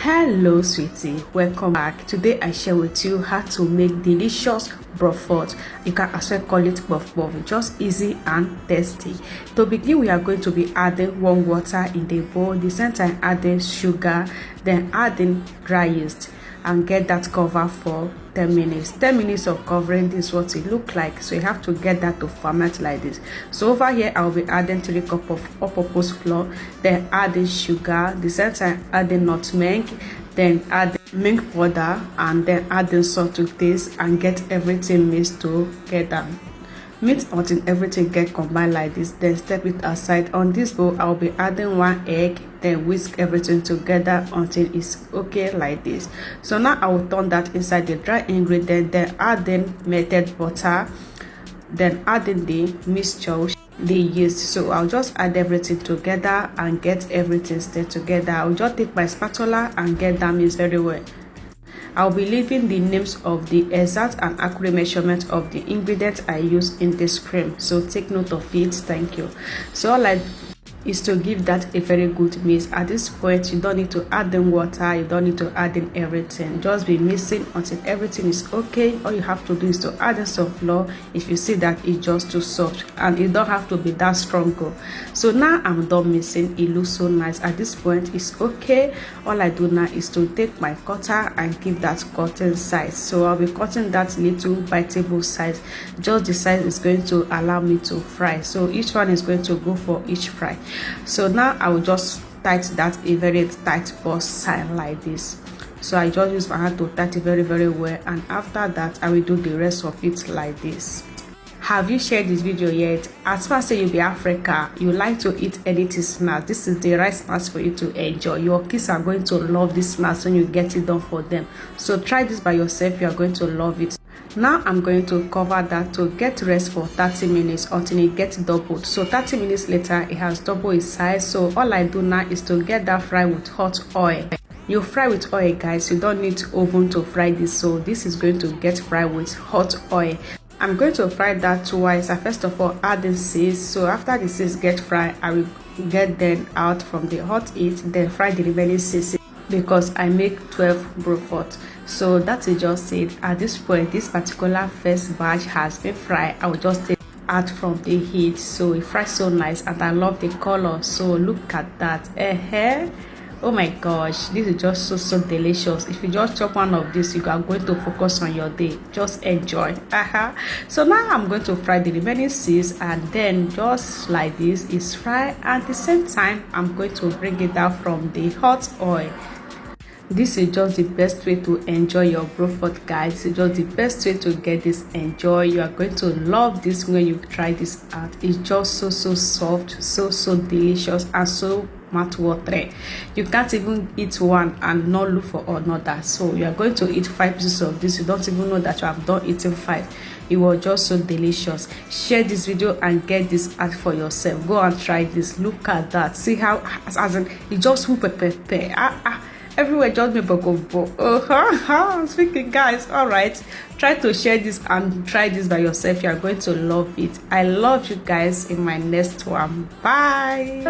Hello sweetie, welcome back. Today I share with you how to make delicious Bofrot. You can also call it Bofrot. Just easy and tasty. To begin, we are going to be adding warm water in the bowl, the same time adding sugar, then adding dry yeast, and get that covered for 10 minutes. 10 minutes of covering, this is what it look like. So you have to get that to ferment like this. So over here I'll be adding 3 cups of all-purpose flour, then adding sugar, the same time adding nutmeg, then add milk powder, and then adding salt to taste, and get everything mixed together. Mix until everything get combined like this, then step it aside. On this bowl I'll be adding 1 egg, then whisk everything together until it's okay like this. So now I will turn that inside the dry ingredient, then adding melted butter, then adding the mixture, the yeast. So I'll just add everything together and get everything stirred together. I'll just take my spatula and get that mixed very well. I'll be leaving the names of the exact and accurate measurement of the ingredients I use in this cream, so take note of it. Thank you. So all I is to give that a very good mix. At this point you don't need to add in water, you don't need to add in everything, just be mixing until everything is okay. All you have to do is to add in some flour if you see that it's just too soft, and it don't have to be that strong. So now I'm done mixing. It looks so nice. At this point it's okay. All I do now is to take my cutter and give that cutting size. So I'll be cutting that little biteable size, just the size is going to allow me to fry. So each one is going to go for each fry. So now I will just tight that a very tight box sign like this. So I just use my hand to tight it very well, and after that I will do the rest of it like this. Have you shared this video yet? As far as you be Africa, you like to eat anything snack, this is the right snacks for you to enjoy. Your kids are going to love this snacks when you get it done for them. So try this by yourself, you are going to love it. Now I'm going to cover that to get rest for 30 minutes until it gets doubled. So 30 minutes later it has doubled its size. So all I do now is to get that fried with hot oil. You fry with oil, guys, you don't need oven to fry this. So this is going to get fried with hot oil. I'm going to fry that twice. I first of all add the seeds. So after the seeds get fried, I will get them out from the hot heat, then fry the remaining seeds, because I make 12 Bofrot. So that is just it. At this point, this particular first batch has been fried. I will just take out from the heat. So it fries so nice, and I love the color. So look at that. Oh my gosh, this is just so delicious. If you just chop one of this, you are going to focus on your day. Just enjoy. So now I'm going to fry the remaining seeds, and then just like this is fried. At the same time I'm going to bring it out from the hot oil. This is just the best way to enjoy your Bofrot, guys. It's just the best way to get this. Enjoy. You are going to love this when you try this out. It's just so soft, so delicious, and so much water. You can't even eat one and not look for another. So you are going to eat 5 pieces of this. You don't even know that you have done eating 5. It was just so delicious. Share this video and get this out for yourself. Go and try this. Look at that. See how as in it just whoop everywhere, just me boko. Speaking, guys, all right, try to share this and try this by yourself. You are going to love it. I love you guys. In my next one, bye.